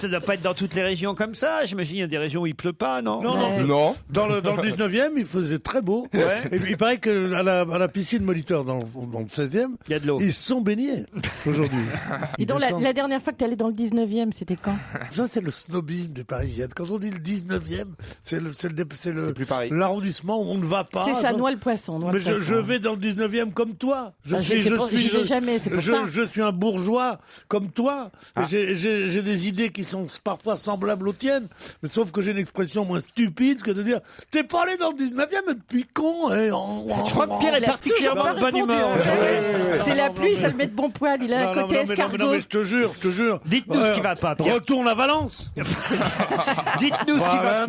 Ça doit pas être dans toutes les régions comme ça. J'imagine il y a des régions où il pleut pas, non? Non. Dans le 19e, il faisait très beau. Et puis, il paraît que à la piscine Molitor dans le 16e, il y a de l'eau. Ils se sont baignés aujourd'hui. Dis donc, la dernière fois que tu allé dans le 19e, c'était quand? Ça, c'est le snobisme des Parisiennes. Quand on dit le 19e, c'est plus Paris. l'arrondissement où on ne va pas. C'est ça, Noix le Poisson. Mais je vais dans le 19e comme toi. J'y vais jamais, c'est pour ça. Je suis un bourgeois comme toi. J'ai des idées qui sont parfois semblables aux tiennes, mais sauf que j'ai une expression moins stupide que de dire t'es pas allé dans le 19e mais depuis con. Je crois que Pierre est particulièrement de bonne humeur. C'est la pluie, ça le met de bon poil. Il a un côté escargot. Non, mais je te jure. Dites-nous ce qui va pas, Pierre. Retourne à Valence. Dites-nous ce qui va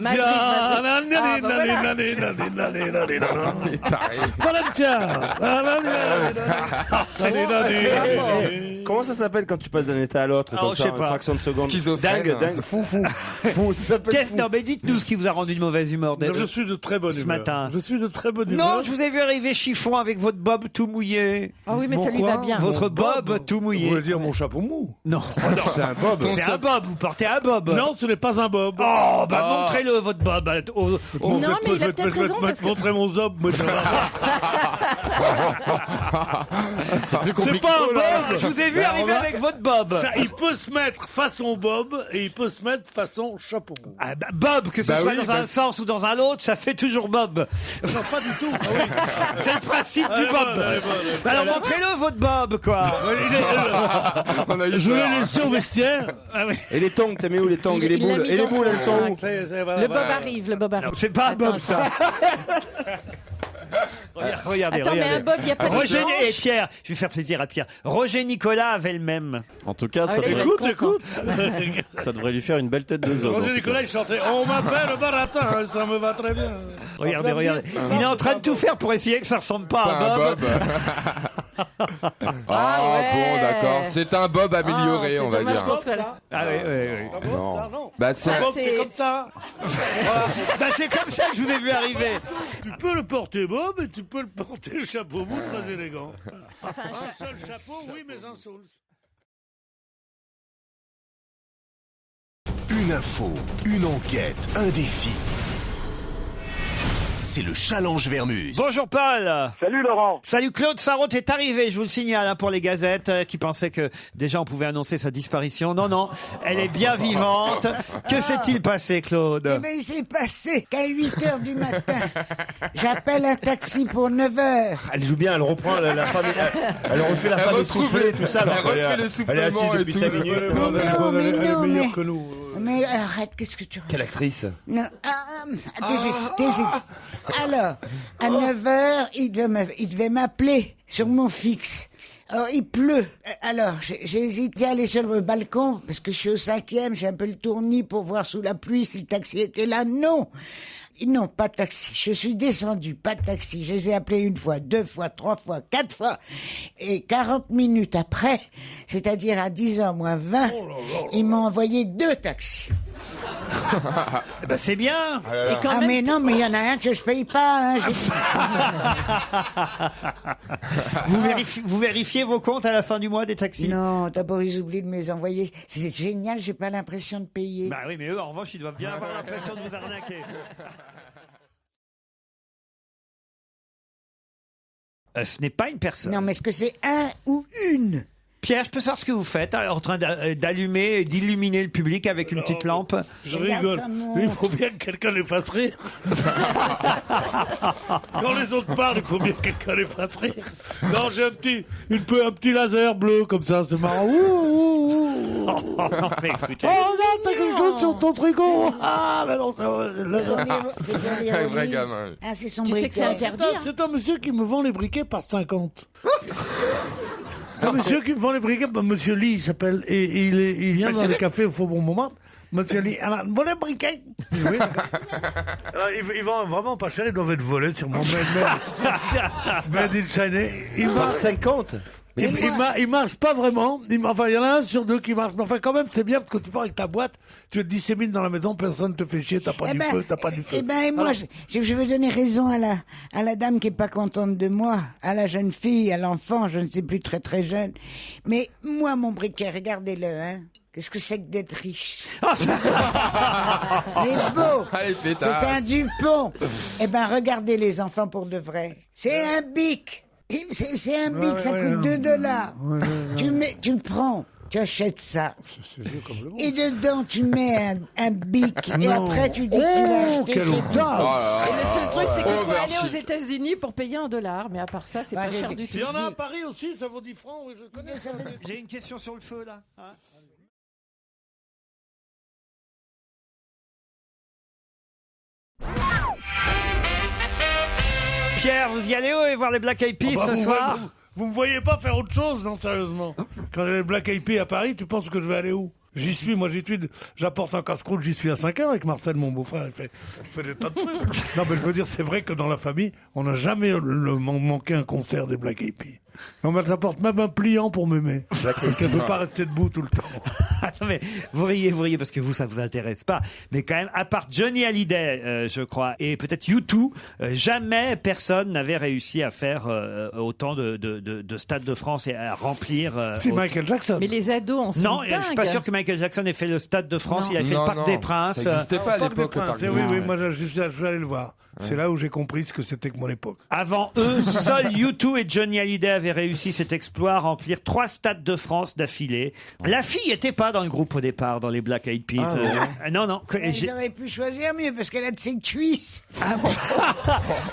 Valencia. Comment ça s'appelle quand tu passes d'un état à l'autre comme je ça, sais en pas. fraction de seconde? Schizophrène. Dingue, fou, ça s'appelle fou. Non, mais dites-nous ce qui vous a rendu de mauvaise humeur Je suis de très bonne ce humeur. matin. Je suis de très bonne humeur. Non, je vous ai vu arriver chiffon avec votre bob tout mouillé. Ah oui, mais ça lui va bien. Votre bob tout Vous mouillé. voulez dire mon chapeau mou? Non, C'est un bob. c'est un bob. Vous portez un bob. Non, ce n'est pas un bob. Oh, bah montrez-le votre bob. Non, mais il a peut-être raison parce que... montrer mon zob. Moi, C'est plus c'est compliqué. pas un bob. Je vous ai vu arriver avec votre bob. Ça, il peut se mettre façon bob et il peut se mettre façon chapeau mou. Ah, bah, bob, que ce Bah soit oui, dans un sens ou dans un autre, ça fait toujours bob. Non, pas du tout. C'est le principe du bob. Elle est bonne. Alors montrez-le votre bob, quoi. On a eu Je peur, l'ai hein. laissé au vestiaire. Ah oui. Et les tongs, t'as mis où les tongs? Et les Il l'a boules? mis Et les dans boules, son elles sont où? Le bob arrive, le bob arrive. C'est pas un bob, Attends, ça. Regardez. Attends, mais un bob, il n'y a pas de Roger manches. et Pierre, je vais faire plaisir à Pierre. Roger Nicolas avait le même. En tout cas, Ah, ça, les devrait, vrais Écoute. ça devrait lui faire une belle tête de zob. en Roger tout Nicolas, il chantait On m'appelle Baratin, ça me va très bien. Regardez. Il est en train de tout faire pour essayer que ça ressemble pas à Pas un un bob. bob. Ah ouais. Bon, d'accord. C'est un bob amélioré, Ah, on va c'est dommage dire. qu'on soit là. Ah oui. Ah bon, Non. ça, non. Bah, c'est Ah, Bob, c'est- c'est comme ça. Bah c'est comme ça que je vous ai vu arriver. Tu peux le porter Bob et tu peux le porter chapeau mou très élégant. Enfin, Un seul chapeau, oui, mais un seul. Une info, une enquête, un défi. C'est le challenge Vermus. Bonjour Paul. Salut Laurent. Salut Claude Sarraute est arrivé, je vous le signale pour les gazettes qui pensaient que déjà on pouvait annoncer sa disparition. Non, elle est bien vivante. Que s'est-il passé Claude? Eh ben, il s'est passé qu'à 8h du matin, j'appelle un taxi pour 9h. Elle joue bien, elle reprend la fin, elle refait la fin de retrouve souffler, tout ça. elle alors refait elle le est soufflement assise et depuis tout. 5 minutes. Elle est meilleure mais- que nous. Mais arrête, qu'est-ce que tu racontes? Quelle actrice? Non, taisez. Alors, à 9h, il devait m'appeler sur mon fixe. Alors, il pleut. Alors, j'ai hésité à aller sur le balcon, parce que je suis au 5e, j'ai un peu le tournis pour voir sous la pluie si le taxi était là. Non, pas de taxi. Je suis descendu, pas de taxi. Je les ai appelés 1 fois, 2 fois, 3 fois, 4 fois. Et 40 minutes après, c'est-à-dire à 10h moins 20, ils m'ont envoyé 2 taxis. Bah c'est bien. Et quand Ah même, mais non, mais il y en a un que je paye pas. Hein. Vous vérifiez vos comptes à la fin du mois des taxis? Non, d'abord ils oublient de me les envoyer. C'est génial, j'ai pas l'impression de payer. Bah oui, mais eux en revanche ils doivent bien avoir l'impression de vous arnaquer. Ce n'est pas une personne. Non, mais est-ce que c'est un ou une? Pierre, je peux savoir ce que vous faites en train d'allumer et d'illuminer le public avec une petite lampe? Je Regarde, rigole. ça monte. Il faut bien que quelqu'un les fasse rire. Quand les autres parlent, il faut bien que quelqu'un les fasse rire. Non, j'ai un petit laser bleu comme ça, c'est marrant. Ouh. Oh, non, mais écoutez. Oh, regarde, t'as quelque chose sur ton frigo. Ah, mais non, ça va. Un vrai gamin. Ah, c'est son tu sais que c'est briquet. interdit. hein. C'est un monsieur qui me vend les briquets par 50. C'est un monsieur qui me vend les briquets, monsieur Lee, il s'appelle, et il vient dans le café au Faubourg Montmartre. Monsieur Lee, alors, bon les briquets. Oui, d'accord. Alors, ils vendent vraiment pas cher, ils doivent être volés sur mon Made in China. Ils Par marchent, 50? ils marchent pas vraiment. Enfin, il y en a un sur 2 qui marche. Mais enfin, quand même, c'est bien parce que tu pars avec ta boîte, tu te dissémines dans la maison, personne te fait chier, t'as pas du feu, t'as pas du feu. Eh ben, moi, je veux donner raison à la dame qui est pas contente de moi, à la jeune fille, à l'enfant, je ne sais plus, très très jeune. Mais moi, mon briquet, regardez-le, hein. Qu'est-ce que c'est que d'être riche? Mais beau. Allez, C'est pétasse. un Dupont. Eh ben, regardez les enfants pour de vrai. C'est un bic. C'est un bic, ça coûte $2. Tu le prends. Tu achètes ça. Et dedans, tu mets un bic. Et après, tu dis que tu l'as acheté quelle chez audace. toi. Et le seul truc, c'est qu'il faut aller aux Overchic. États-Unis pour payer $1. Mais à part ça, c'est Bah, pas j'ai cher dit- du tout. Il y en a à Paris aussi, ça vaut 10 francs. Oui, je connais. J'ai une question sur le feu, là. Hein. Pierre, vous y allez où et voir les Black Eyed Peas Ah bah, ce soir? Vous me voyez pas faire autre chose, non, sérieusement. Quand il y a les Black Eyed Peas à Paris, tu penses que je vais aller où? J'y suis, j'apporte un casse-croûte, j'y suis à 5 heures avec Marcel, mon beau-frère, il fait des tas de trucs. Non, mais je veux dire, c'est vrai que dans la famille, on n'a jamais manqué un concert des Black Eyed Peas. Et on m'apporte même un pliant pour m'aimer. Parce qu'elle ne peut pas rester debout tout le temps. Attends, mais vous riez parce que vous, ça vous intéresse pas. Mais quand même, à part Johnny Hallyday, je crois, et peut-être U2, jamais personne n'avait réussi à faire autant de stades de France et à remplir. C'est Michael Jackson. Mais les ados en sont Non, dingues. je suis pas sûr que Michael Jackson ait fait le Stade de France. Non. Il a fait Non, le Parc non, des Princes. Ça n'existait pas à Parc des l'époque, le Princes, Parc des oui, Princes. moi je suis allé le voir. C'est là où j'ai compris ce que c'était que mon époque. Avant eux, seuls U2 et Johnny Hallyday avaient réussi cet exploit, remplir 3 stades de France d'affilée. La fille était pas dans le groupe au départ, dans les Black Eyed Peas. Non. Ils auraient pu choisir mieux parce qu'elle a de ses cuisses.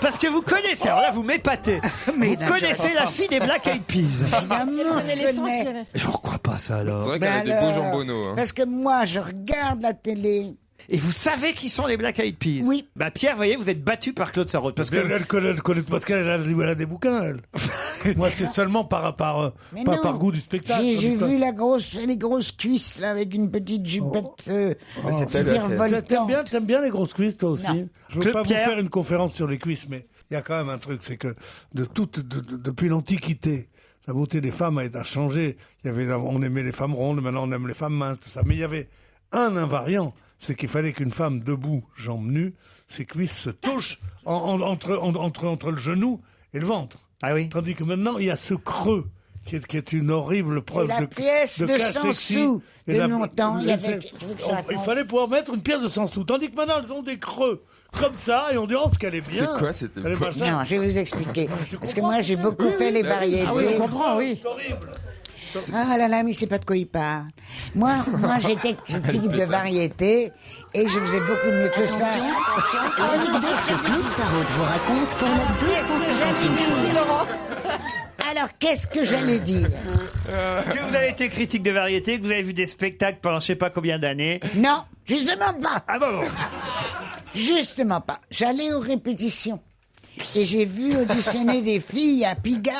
Parce que vous connaissez, alors là vous m'épatez. Vous connaissez la fille des Black Eyed Peas. Évidemment, Elle connaît je connais. l'essentiel. Je ne crois pas ça C'est alors. vrai qu'elle a des beaux jambonneaux. Hein. Parce que moi, je regarde la télé. Et vous savez qui sont les Black Eyed Peas? Oui. Bah Pierre, voyez, vous êtes battu par Claude Sarraute. Parce que Elle connaît parce qu'elle a des bouquins, elle. Moi, c'est seulement par Mais non. goût du spectacle. J'ai Comme vu les grosses cuisses là avec une petite jupette c'est elle, virevoltante. T'aimes bien les grosses cuisses, toi aussi? Non. Je veux Claude pas Pierre. vous faire une conférence sur les cuisses, mais il y a quand même un truc, c'est que depuis l'Antiquité, la beauté des femmes a changé. On aimait les femmes rondes, maintenant on aime les femmes minces, tout ça. Mais il y avait un invariant, c'est qu'il fallait qu'une femme debout, jambes nues, ses cuisses se touchent entre le genou et le ventre. Ah oui. Tandis que maintenant, il y a ce creux qui est une horrible preuve C'est la pièce de casse 100 sexy. sous. Et De la- mon temps, il y avait- c'est- tu veux que je il raconte fallait pouvoir mettre une pièce de 100 sous. Tandis que maintenant, elles ont des creux comme ça et on dit, oh, ce qu'elle est bien. C'est quoi cette Elle est époque machin. Non, je vais vous expliquer. Parce que comprends moi, j'ai ce que beaucoup c'est? fait les Oui, variétés. Ah oui, on comprend, oui. C'est horrible. Ah là là, mais c'est pas de quoi il parle. Moi j'étais critique de variété et je faisais beaucoup mieux que ça. L'anecdote que Claude Sarraute vous raconte pour la 250e fois. Alors, qu'est-ce que j'allais dire? Que vous avez été critique de variété, que vous avez vu des spectacles pendant je sais pas combien d'années. Non, justement pas. Ah bon. Justement pas. J'allais aux répétitions. Et j'ai vu auditionner des filles à Pigalle.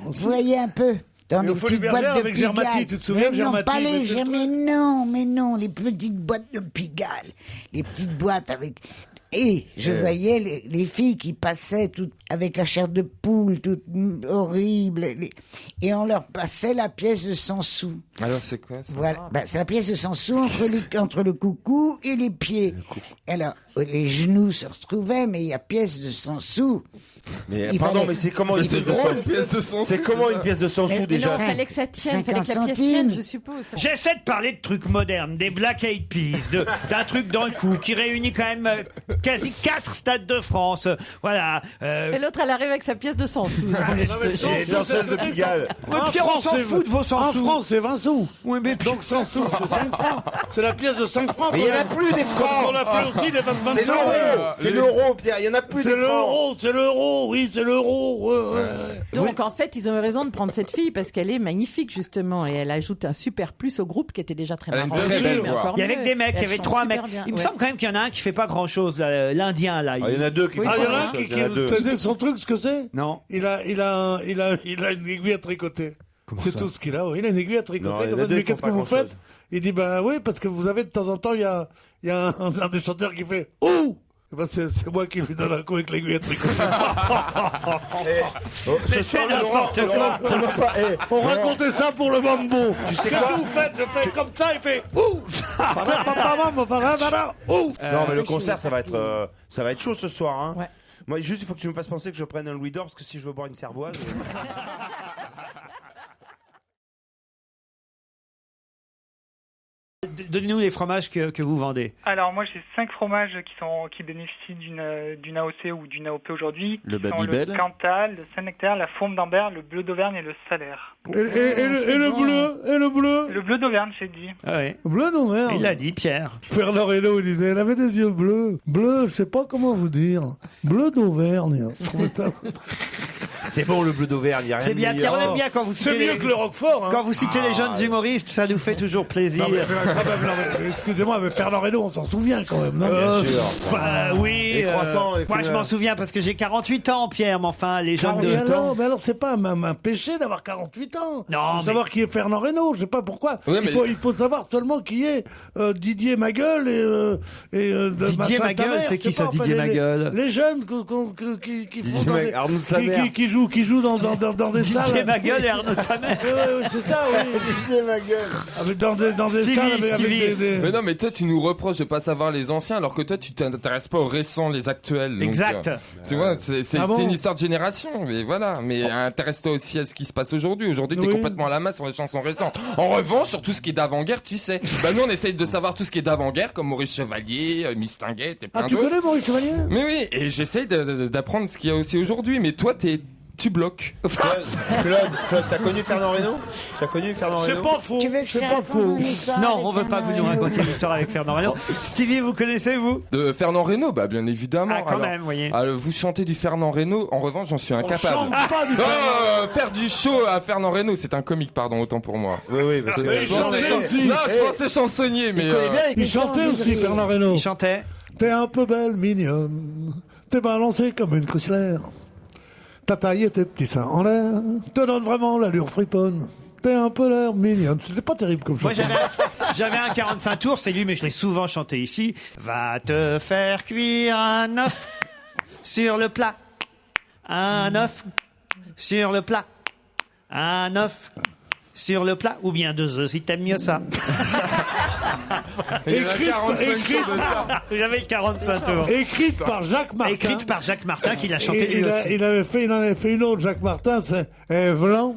Vous voyez un peu? Dans Et les au Folies petites Bergère boîtes de avec Germaty, Pigalle. tu te souviens de Mais non, Germaty, pas les mais c'est mais non, les petites boîtes de Pigalle. Les petites boîtes avec... Et je voyais les filles qui passaient toutes avec la chair de poule, toute horrible. Et on leur passait la pièce de 100 sous. Alors c'est quoi ça? Voilà, ben, c'est la pièce de 100 sous entre le coucou et les pieds. Alors, les genoux se retrouvaient, mais il y a pièce de 100 sous. Mais Il pardon, fallait- mais c'est comment une C'est pièce de drôle, 100 une pièce de 100 C'est sous, comment c'est une ça pièce de 100 sous Mais déjà Non, Cinq- fallait que ça tienne, fallait que la 50 pièce centimes. tienne, je suppose. J'essaie de parler de trucs modernes, des Black Eyed Peas, d'un truc dans le cou qui réunit quand même quasi 4 stades de France. Voilà. Et l'autre, elle arrive avec sa pièce de 100 sous. Non, mais je te jure. Les danseuses de Pigalle. Ouais, Pierre, on s'en fout de vos 100 En sous. France, c'est 20 sous. Oui, mais Donc 100 sous, c'est 5 francs. C'est la pièce de 5 francs. Mais il y en a plus des francs. On appelle aussi les 25 C'est l'euro. C'est l'euro, Pierre. Il y en a plus des francs. C'est l'euro, oui, c'est l'euro. Ouais. Donc en fait, ils ont eu raison de prendre cette fille parce qu'elle est magnifique justement et elle ajoute un super plus au groupe qui était déjà très Elle a une marrant. très belle mais voix. encore il y avait mieux. que des mecs, il y Elle avait chante 3 super mecs. bien. Il me Ouais. semble quand même qu'il y en a un qui fait pas grand chose, l'Indien là. Ah, il y en a deux qui Oui, Ah, il y en a un Il qui y en a deux. faisait son truc, ce que c'est? Non. Il a une aiguille à tricoter. C'est tout ce qu'il a. Oui, il a une aiguille à Non, tricoter. il y en a Mais deux qui qu'est-ce font que pas vous grand-chose. faites? Il dit, bah oui, parce que vous avez de temps en temps, il y a un des chanteurs qui fait ouh! Eh ben, c'est moi qui lui donne un coup avec l'aiguille à tricoter. Ce soir, n'importe quoi. On racontait ça pour le mambo. Tu sais Qu'est-ce quoi que vous faites? Je fais comme ça, il fait ouh! Ouh! Non, mais le concert, ça va être chaud ce soir. Hein. Ouais. Moi, juste, il faut que tu me fasses penser que je prenne un Louis d'or parce que si je veux boire une cervoise. Donnez-nous les fromages que vous vendez. Alors moi j'ai 5 fromages qui bénéficient d'une AOC ou d'une AOP aujourd'hui. Le Qui sont Babybel. le Cantal, le Saint-Nectaire, la Fourme d'Ambert, le Bleu d'Auvergne et le Salaire. Et le bleu. Le Bleu d'Auvergne, j'ai dit. Ah ouais. Bleu d'Auvergne. Il l'a dit, Pierre. Fernand Reynaud, il disait, elle avait des yeux bleus. Bleu, je sais pas comment vous dire. Bleu d'Auvergne. Je trouvais ça- C'est bon le bleu d'Auvergne, il y a rien C'est de bien, meilleur. Pierre, on aime bien quand vous citez C'est mieux les... que le Roquefort. Hein. Quand vous citez les jeunes humoristes, ça nous fait toujours plaisir. Non, mais, quand même, non, mais, excusez-moi, mais Fernand Reynaud, on s'en souvient quand même. Non Bien sûr. Oui. Les croissants, les moi, je couleurs. m'en souviens parce que j'ai 48 ans, Pierre. Mais enfin, les jeunes de... mais alors c'est pas un péché d'avoir 48 ans. Non, Faut mais- savoir qui est Fernand Reynaud, je sais pas pourquoi. Ouais, mais- Il faut savoir seulement qui est Didier Magueule et Didier machin, ta Magueule, mère, c'est je qui sais ça, pas, Didier les- Magueule Les jeunes qui font dans des- Arnaud de sa mère. qui jouent dans des Didier salles. Magueule et Arnaud de sa mère. Oui, c'est ça, oui. Didier Magueule. Avec dans des Stevie, salles avec Stevie. Mais non, mais toi, tu nous reproches de pas savoir les anciens, alors que toi, tu t'intéresses pas aux récents, les actuels. Donc, Exact. tu vois, c'est Ah bon une histoire de génération, mais voilà. Mais intéresse-toi aussi à ce qui se passe aujourd'hui. Aujourd'hui, t'es Oui. complètement à la masse sur les chansons récentes. En revanche, sur tout ce qui est d'avant-guerre, tu sais. Bah, nous, on essaye de savoir tout ce qui est d'avant-guerre, comme Maurice Chevalier, Miss Tinguette et plein Ah, tu d'autres. connais Maurice Chevalier? Mais oui, et j'essaye d'apprendre ce qu'il y a aussi aujourd'hui. Mais toi, tu bloques. Claude, t'as connu Fernand Reynaud? T'as connu Fernand C'est Reynaud? pas faux. Tu veux que je C'est te pas raconte faux. mon histoire Non, avec on veut pas que vous nous Fernand racontiez Reynaud? l'histoire avec Fernand Reynaud. Stevie, vous connaissez, vous? De Fernand Reynaud, bah bien évidemment. Ah, quand Alors, même, vous voyez. Vous chantez du Fernand Reynaud, en revanche, j'en suis On incapable. chante pas du Faire du show à Fernand Reynaud, c'est un comique, pardon, autant pour moi. Oui, parce que Il chantait aussi. Non, je pensais chansonnier, mais. Il chantait aussi, Fernand Reynaud. Il chantait. T'es un peu belle, mignonne. T'es balancée comme une Chrysler. Ta taille et tes petits seins en l'air te donnent vraiment l'allure friponne. T'es un peu l'air mignonne. C'était pas terrible comme Moi, chanson. j'avais un 45 tours, c'est lui, mais je l'ai souvent chanté ici. Va te faire cuire un œuf sur le plat. Un œuf sur le plat. Un œuf sur le plat. Ou bien 2 œufs si t'aimes mieux ça. Il y en a 45 tours de ça. J'avais 45 tours. Écrite par Jacques Martin. Écrite par Jacques Martin, qui l'a chanté Et lui aussi. il en avait fait une autre, Jacques Martin, c'est Evlan.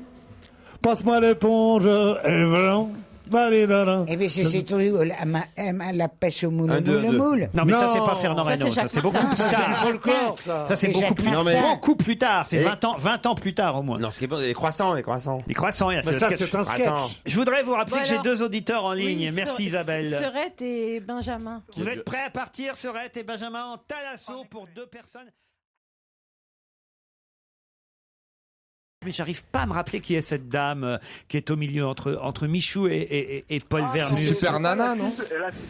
Passe-moi l'éponge, Evlan. Eh bien, c'est tout la pêche au moule, Un, deux, moule, deux. moule. Non, mais ça, Non. c'est pas Fernand Ça, c'est Reynaud. Ça, Jacques c'est beaucoup Martin. plus C'est tard. du folklore, ça. Ça, c'est C'est beaucoup Jacques plus, Martin. beaucoup plus tard. C'est 20 ans plus tard, au moins. Non, ce qui est bon, les croissants. Les croissants, il a fait Mais le ça, sketch. c'est un sketch. Attends. Je voudrais vous rappeler Bon, que j'ai alors. 2 auditeurs en ligne. Oui, Merci Isabelle. Serette et Benjamin. Vous êtes prêts à partir, Serette et Benjamin, en Thalasso pour 2 personnes? Mais j'arrive pas à me rappeler qui est cette dame qui est au milieu entre Michou et Paul Vermus. C'est Super Nana, non?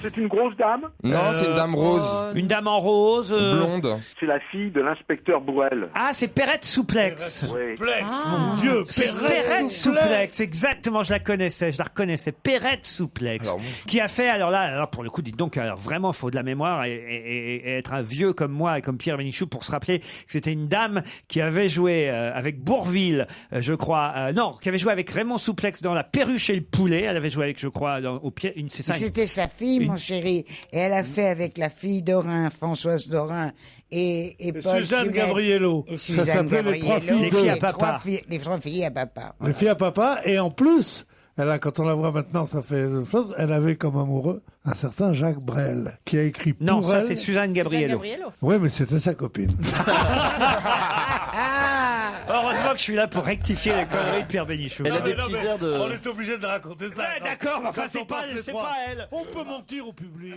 C'est une grosse dame. Non, c'est une dame rose. Une dame en rose. Blonde. C'est la fille de l'inspecteur Bourrel. Ah, c'est Perrette Souplex. Oui. Plex, Ah. mon Dieu, C'est Perrette Souplex, exactement, je la reconnaissais, Perrette Souplex, Alors, moi, qui a fait, alors pour le coup, dites donc, alors vraiment, il faut de la mémoire et être un vieux comme moi et comme Pierre Bénichou pour se rappeler que c'était une dame qui avait joué avec Bourvil, je crois, non, qui avait joué avec Raymond Souplex dans La Perruche et le Poulet, elle avait joué avec, je crois, au pied, c'est ça. C'était sa fille, mon chéri. Et elle a fait avec la fille d'Orin, Françoise d'Orin, et Paul Suzanne Cunet. Gabriello. Et Ça Suzanne s'appelait Les Trois Gabriello. Filles Les filles à Les papa. Les 3 filles à papa. Les filles à papa, et en plus, quand on la voit maintenant, ça fait chose, elle avait comme amoureux un certain Jacques Brel, qui a écrit pour Non, ça elle. c'est Suzanne Gabriello. Ouais, mais c'était sa copine. Heureusement que je suis là pour rectifier les conneries de Pierre Bénichou. Elle a Non, des mais non, petits mais airs de... On est obligé de raconter ça. Ouais, d'accord, mais enfin, Quand c'est on pas- passe les c'est trois. pas elle. On peut mentir au public.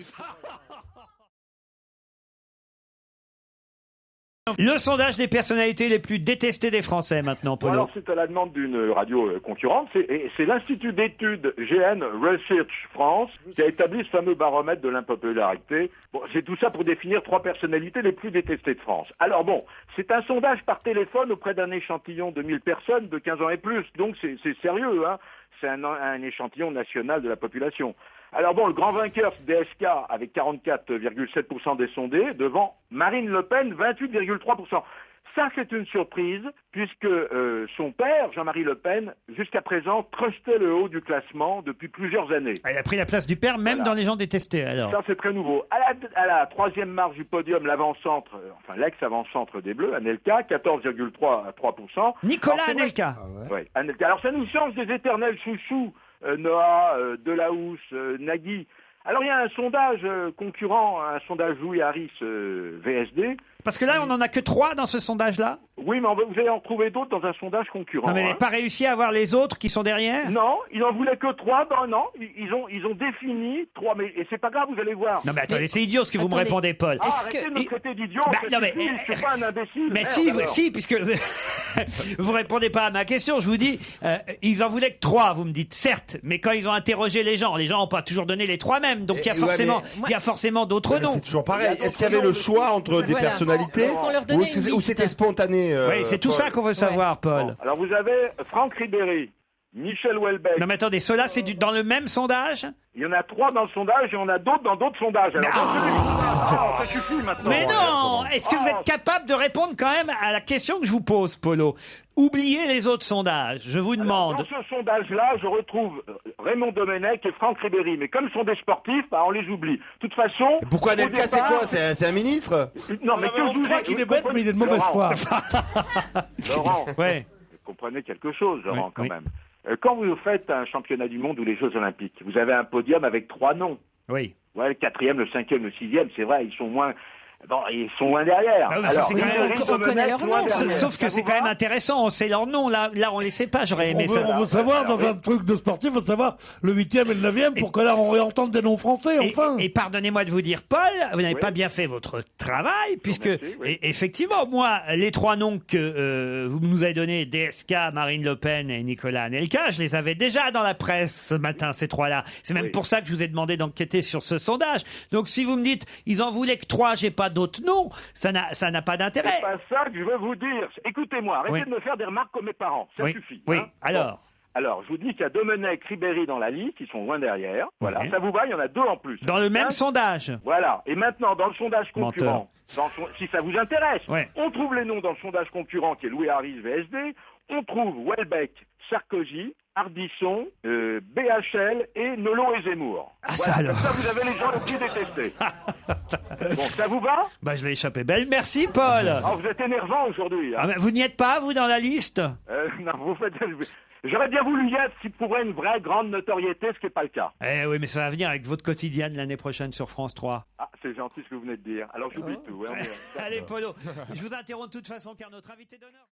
Le sondage des personnalités les plus détestées des Français maintenant, Bon, Polo. alors, c'est à la demande d'une radio concurrente. C'est l'Institut d'études GN Research France qui a établi ce fameux baromètre de l'impopularité. Bon, c'est tout ça pour définir 3 personnalités les plus détestées de France. Alors bon, c'est un sondage par téléphone auprès d'un échantillon de 1000 personnes de 15 ans et plus. Donc c'est sérieux, hein. C'est un échantillon national de la population. Alors bon, le grand vainqueur, c'est DSK, avec 44,7% des sondés, devant Marine Le Pen, 28,3%. Ça, c'est une surprise, puisque son père, Jean-Marie Le Pen, jusqu'à présent, trustait le haut du classement depuis plusieurs années. Elle a pris la place du père, même Voilà. dans les gens détestés, alors. Ça, c'est très nouveau. À la 3e marche du podium, l'avant-centre, enfin l'ex-avant-centre des Bleus, Anelka, 14,3%. Nicolas Alors, c'est vrai- Anelka. Ouais, Anelka. Alors ça nous change des éternels chouchous, Noah, Delahousse, Nagui. Alors il y a un sondage concurrent, un sondage Louis Harris VSD. Parce que là, on n'en a que 3 dans ce sondage-là. Oui, mais vous allez en trouver d'autres dans un sondage concurrent. Non, mais vous n'avez pas réussi à voir les autres qui sont derrière? Non, ils n'en voulaient que 3. Non, ils ont défini 3. Mais et c'est pas grave, vous allez voir. Non, mais attendez, c'est idiot ce que vous me répondez, Paul. Arrêtez de me traiter d'idiot. Non, mais je suis pas un imbécile. Mais merde, si, puisque vous répondez pas à ma question, je vous dis, ils en voulaient que 3, vous me dites, certes, mais quand ils ont interrogé les gens n'ont pas toujours donné les 3 mêmes, donc il y a forcément d'autres noms. C'est toujours pareil. Est-ce qu'il y avait le choix entre des personnalités ou c'était spontané Oui, c'est tout ça qu'on veut savoir, Paul. Bon, alors vous avez Franck Ribéry, Michel Houellebecq. Non mais attendez, ceux-là c'est dans le même sondage? Il y en a 3 dans le sondage et on a d'autres dans d'autres sondages. Alors, ça suffit maintenant. Mais non! Est-ce que vous êtes capable de répondre quand même à la question que je vous pose, Polo? Oubliez les autres sondages, je vous demande. Dans ce sondage-là, je retrouve Raymond Domenech et Franck Ribéry. Mais comme ce sont des sportifs, on les oublie. De toute façon... Pourquoi Anelka, c'est quoi? C'est un ministre? Non, mais que je vous crois qu'il est bête, mais il est de mauvaise foi. Laurent, ouais. Vous comprenez quelque chose, Laurent, quand même. Quand vous faites un championnat du monde ou les Jeux Olympiques, vous avez un podium avec 3 noms. Oui. Ouais, le 4e, le 5e, le 6e, c'est vrai, ils sont moins... Bon, ils sont loin derrière. Ah oui, alors, c'est quand même... on connaît leur nom. Sauf que c'est quand même intéressant, on sait leur nom. Là, on les sait pas, j'aurais aimé ça. On veut savoir, dans un truc de sportif, on veut savoir le 8e et le 9e pour que là, on réentende des noms français, enfin. Et pardonnez-moi de vous dire, Paul, vous n'avez pas bien fait votre travail, puisque, effectivement, moi, les 3 noms que vous nous avez donnés, DSK, Marine Le Pen et Nicolas Anelka, je les avais déjà dans la presse ce matin, ces 3-là. C'est même pour ça que je vous ai demandé d'enquêter sur ce sondage. Donc, si vous me dites, ils en voulaient que 3, j'ai pas d'autres noms, ça n'a pas d'intérêt. C'est pas ça que je veux vous dire. Écoutez-moi, arrêtez de me faire des remarques comme mes parents. Ça suffit. Oui, hein. alors. Bon. Alors, je vous dis qu'il y a Domenech, Ribéry dans la liste, ils sont loin derrière. Voilà, ça vous va, il y en a 2 en plus. Dans le même sondage. Voilà. Et maintenant, dans le sondage concurrent, si ça vous intéresse, on trouve les noms dans le sondage concurrent qui est Louis Harris VSD, on trouve Houellebecq, Sarkozy, Ardisson, BHL et Nolot et Zemmour. Ah, voilà, ça alors. ça, vous avez les gens les plus détestés. Bon, ça vous va? Bah, je l'ai échappé belle. Merci, Paul. Oh, vous êtes énervant aujourd'hui. Hein. Ah, mais vous n'y êtes pas, vous, dans la liste? Non, vous faites... J'aurais bien voulu y être s'il pourrait une vraie grande notoriété, ce qui n'est pas le cas. Eh oui, mais ça va venir avec votre quotidienne l'année prochaine sur France 3. Ah, c'est gentil ce que vous venez de dire. Alors j'oublie tout. Ouais, Allez, Polo, je vous interromps de toute façon car notre invité d'honneur...